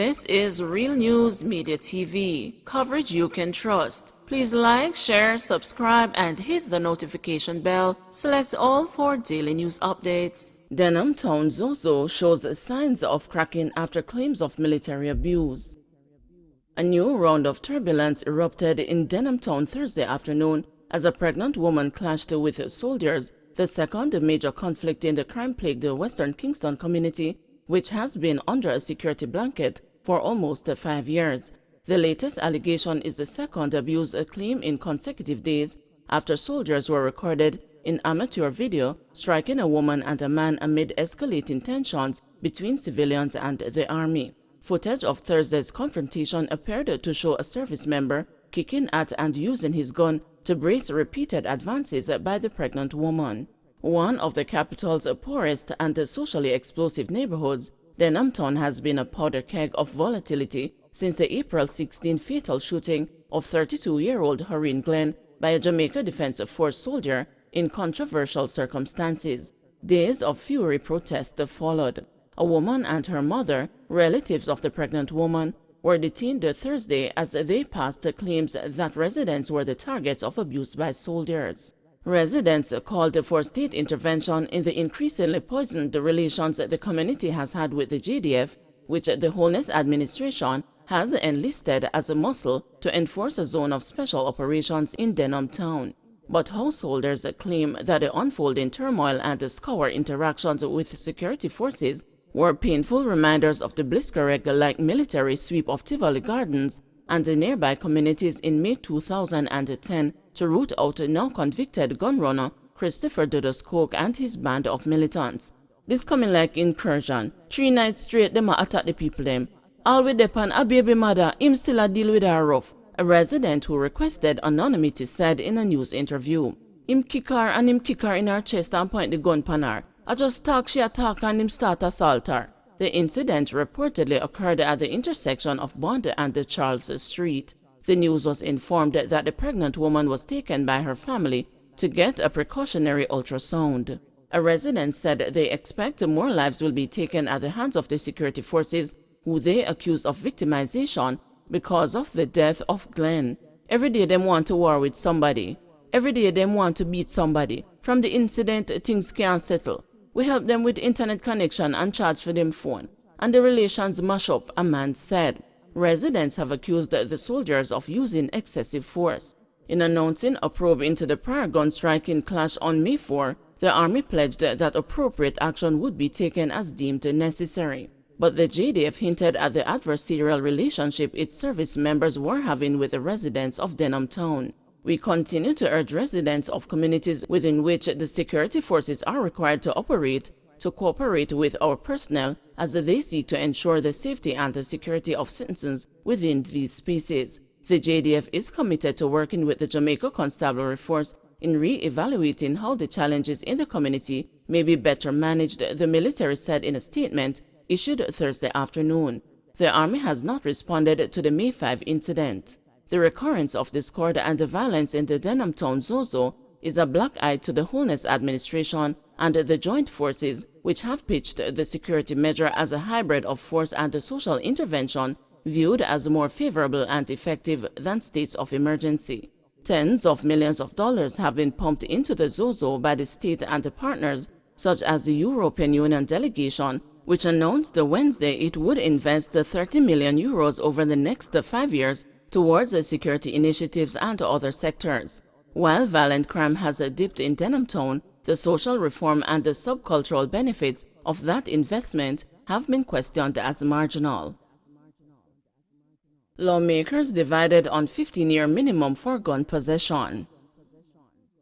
This is Real News Media TV, coverage you can trust. Please like, share, subscribe, and hit the notification bell. Select all for daily news updates. Denham Town Zozo shows signs of cracking after claims of military abuse. A new round of turbulence erupted in Denham Town Thursday afternoon as a pregnant woman clashed with soldiers, the second major conflict in the crime-plagued Western Kingston community, which has been under a security blanket for almost 5 years. The latest allegation is the second abuse claim in consecutive days after soldiers were recorded in amateur video striking a woman and a man amid escalating tensions between civilians and the army. Footage of Thursday's confrontation appeared to show a service member kicking at and using his gun to brace repeated advances by the pregnant woman. One of the capital's poorest and socially explosive neighborhoods, Denham Town has been a powder keg of volatility since the April 16 fatal shooting of 32-year-old Hareen Glenn by a Jamaica Defense Force soldier in controversial circumstances. Days of fury protest followed. A woman and her mother, relatives of the pregnant woman, were detained Thursday as they passed claims that residents were the targets of abuse by soldiers. Residents called for state intervention in the increasingly poisoned relations the community has had with the JDF, which the Wholeness Administration has enlisted as a muscle to enforce a zone of special operations in Denham Town. But householders claim that the unfolding turmoil and scour interactions with security forces were painful reminders of the Blitzkrieg-like military sweep of Tivoli Gardens and the nearby communities in May 2010 to root out now convicted gun runner Christopher Dodos Coke and his band of militants. This coming like incursion. 3 nights straight them a attack the people them. All with depan a baby mother, him still a deal with her rough. A resident who requested anonymity said in a news interview. Him kick her and him kick her in her chest and point the gun pan her. I just talk she attack and him start assault her. The incident reportedly occurred at the intersection of Bond and Charles Street. The news was informed that the pregnant woman was taken by her family to get a precautionary ultrasound. A resident said they expect more lives will be taken at the hands of the security forces, who they accuse of victimization because of the death of Glenn. Every day them want to war with somebody. Every day them want to beat somebody. From the incident, things can't settle. We help them with internet connection and charge for them phone. And the relations mash up, a man said. Residents have accused the soldiers of using excessive force. In announcing a probe into the prior gun-striking clash on May 4, the Army pledged that appropriate action would be taken as deemed necessary. But the JDF hinted at the adversarial relationship its service members were having with the residents of Denham Town. We continue to urge residents of communities within which the security forces are required to operate to cooperate with our personnel as they seek to ensure the safety and the security of citizens within these spaces. The JDF is committed to working with the Jamaica Constabulary Force in re-evaluating how the challenges in the community may be better managed, the military said in a statement issued Thursday afternoon. The Army has not responded to the May 5 incident. The recurrence of discord and the violence in the Denham Town Zozo is a black eye to the Wholeness Administration and the joint forces, which have pitched the security measure as a hybrid of force and social intervention viewed as more favorable and effective than states of emergency. Tens of millions of dollars have been pumped into the Zozo by the state and the partners, such as the European Union delegation, which announced Wednesday it would invest 30 million euros over the next 5 years towards security initiatives and other sectors. While violent crime has dipped in Denham Town, the social reform and the subcultural benefits of that investment have been questioned as marginal. Lawmakers divided on 15-year minimum for gun possession.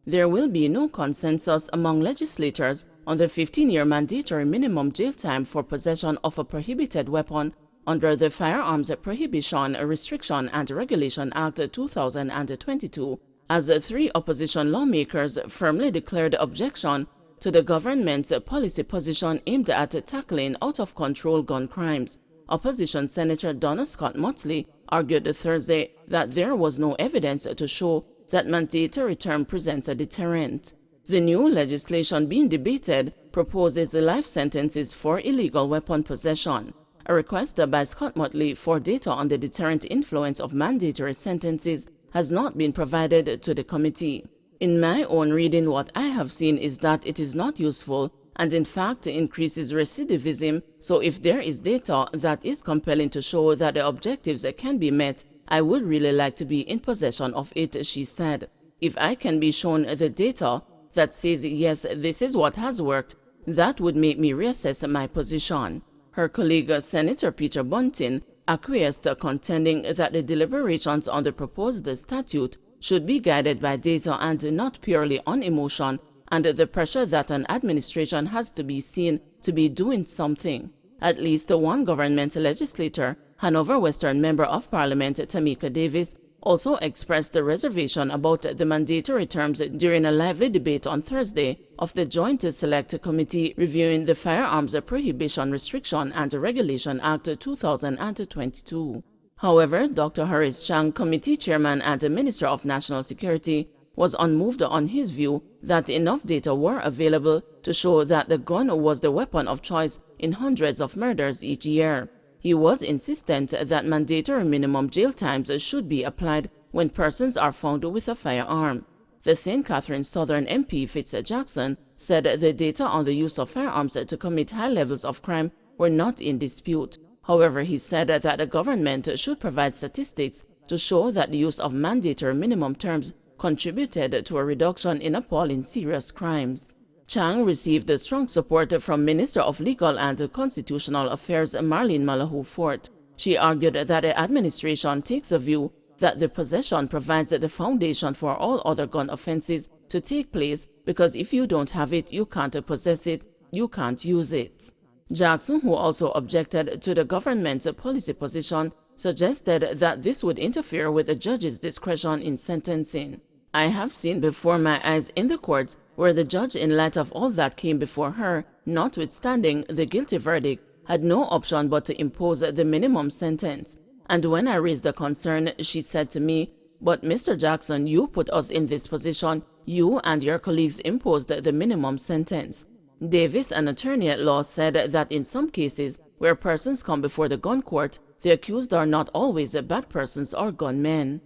There will be no consensus among legislators on the 15-year mandatory minimum jail time for possession of a prohibited weapon under the Firearms Prohibition, Restriction and Regulation Act 2022, as 3 opposition lawmakers firmly declared objection to the government's policy position aimed at tackling out-of-control gun crimes. Opposition Senator Donna Scott Motsley argued Thursday that there was no evidence to show that mandatory term presents a deterrent. The new legislation being debated proposes life sentences for illegal weapon possession. a request by Scott Motley for data on the deterrent influence of mandatory sentences has not been provided to the committee. In my own reading, what I have seen is that it is not useful and in fact increases recidivism, so if there is data that is compelling to show that the objectives can be met, I would really like to be in possession of it, she said. If I can be shown the data that says, yes, this is what has worked, that would make me reassess my position. Her colleague, Senator Peter Bunting, acquiesced, contending that the deliberations on the proposed statute should be guided by data and not purely on emotion, and the pressure that an administration has to be seen to be doing something. At least one government legislator, Hanover Western Member of Parliament Tamika Davis, also expressed a reservation about the mandatory terms during a lively debate on Thursday of the Joint Select Committee reviewing the Firearms Prohibition Restriction and Regulation Act 2022. However, Dr. Horace Chang, committee chairman and Minister of National Security, was unmoved on his view that enough data were available to show that the gun was the weapon of choice in hundreds of murders each year. He was insistent that mandatory minimum jail times should be applied when persons are found with a firearm. The St. Catharines Southern MP Fitz Jackson said the data on the use of firearms to commit high levels of crime were not in dispute. However, he said that the government should provide statistics to show that the use of mandatory minimum terms contributed to a reduction in appalling serious crimes. Chang received strong support from Minister of Legal and Constitutional Affairs Marlene Malahou Fort. She argued that the administration takes a view that the possession provides the foundation for all other gun offenses to take place, because if you don't have it, you can't possess it, you can't use it. Jackson, who also objected to the government's policy position, suggested that this would interfere with the judge's discretion in sentencing. I have seen before my eyes in the courts where the judge, in light of all that came before her, notwithstanding the guilty verdict, had no option but to impose the minimum sentence. And when I raised the concern, she said to me, "But Mr. Jackson, you put us in this position. You and your colleagues imposed the minimum sentence." Davis, an attorney at law, said that in some cases where persons come before the gun court, the accused are not always bad persons or gunmen.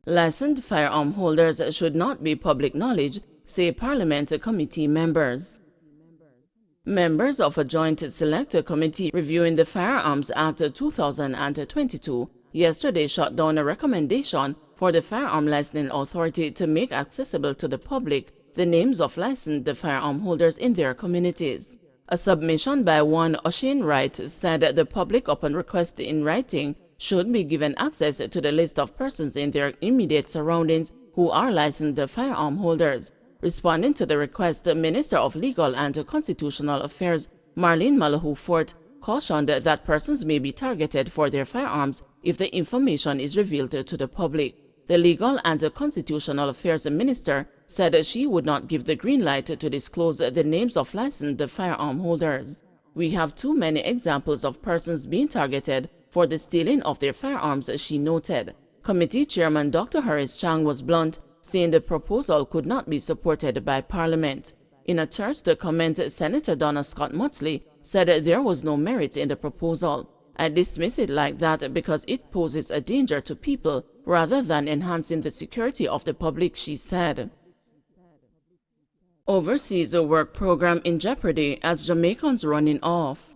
Licensed firearm holders should not be public knowledge, say Parliament committee members. Members of a joint select committee reviewing the Firearms Act 2022 yesterday shot down a recommendation for the Firearm Licensing Authority to make accessible to the public the names of licensed firearm holders in their communities. A submission by one Oshane Wright said the public, upon request in writing, should be given access to the list of persons in their immediate surroundings who are licensed firearm holders. Responding to the request, the Minister of Legal and Constitutional Affairs, Marlene Malahou Fort, cautioned that persons may be targeted for their firearms if the information is revealed to the public. The Legal and Constitutional Affairs Minister said she would not give the green light to disclose the names of licensed firearm holders. "We have too many examples of persons being targeted for the stealing of their firearms," she noted. Committee Chairman Dr. Horace Chang was blunt, saying the proposal could not be supported by Parliament. In a terse comment, Senator Donna Scott Motley said there was no merit in the proposal. "I dismiss it like that because it poses a danger to people rather than enhancing the security of the public," she said. Overseas work program in jeopardy as Jamaicans running off.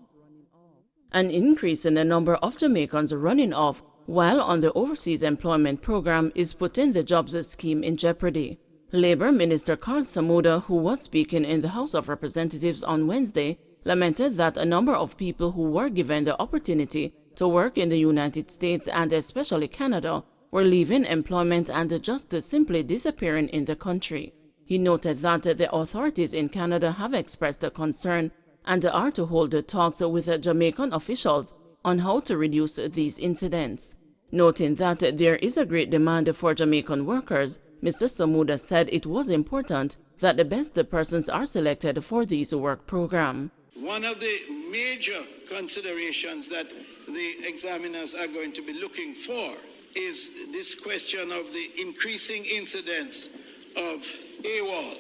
An increase in the number of Jamaicans running off while on the overseas employment program is putting the jobs scheme in jeopardy. Labor Minister Carl Samuda, who was speaking in the House of Representatives on Wednesday, lamented that a number of people who were given the opportunity to work in the United States and especially Canada were leaving employment and just simply disappearing in the country. He noted that the authorities in Canada have expressed a concern and are to hold talks with Jamaican officials on how to reduce these incidents. Noting that there is a great demand for Jamaican workers, Mr. Samuda said it was important that the best persons are selected for this work program. One of the major considerations that the examiners are going to be looking for is this question of the increasing incidence of AWOL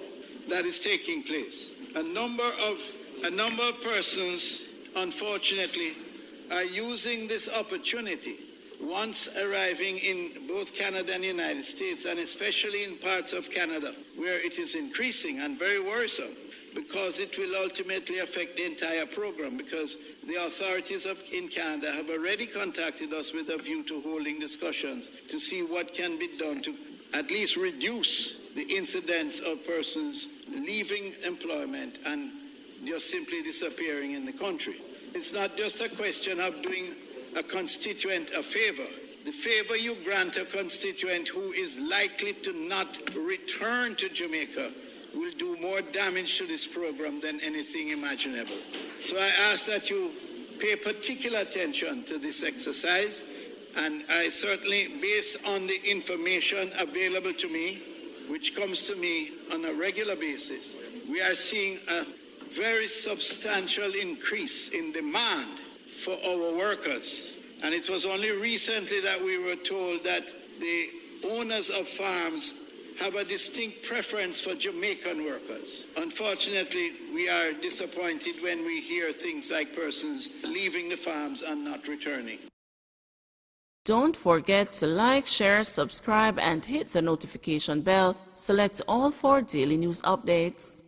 that is taking place. A number of persons unfortunately, are using this opportunity once arriving in both Canada and the United States, and especially in parts of Canada where it is increasing and very worrisome, because it will ultimately affect the entire program, because the authorities in Canada have already contacted us with a view to holding discussions to see what can be done to at least reduce the incidence of persons leaving employment and just simply disappearing in the country. It's not just a question of doing a constituent a favor. The favor you grant a constituent who is likely to not return to Jamaica will do more damage to this program than anything imaginable. So I ask that you pay particular attention to this exercise, and I certainly, based on the information available to me, which comes to me on a regular basis, we are seeing a very substantial increase in demand for our workers. And it was only recently that we were told that the owners of farms have a distinct preference for Jamaican workers. Unfortunately, we are disappointed when we hear things like persons leaving the farms and not returning. Don't forget to like, share, subscribe, and hit the notification bell. Select all for daily news updates.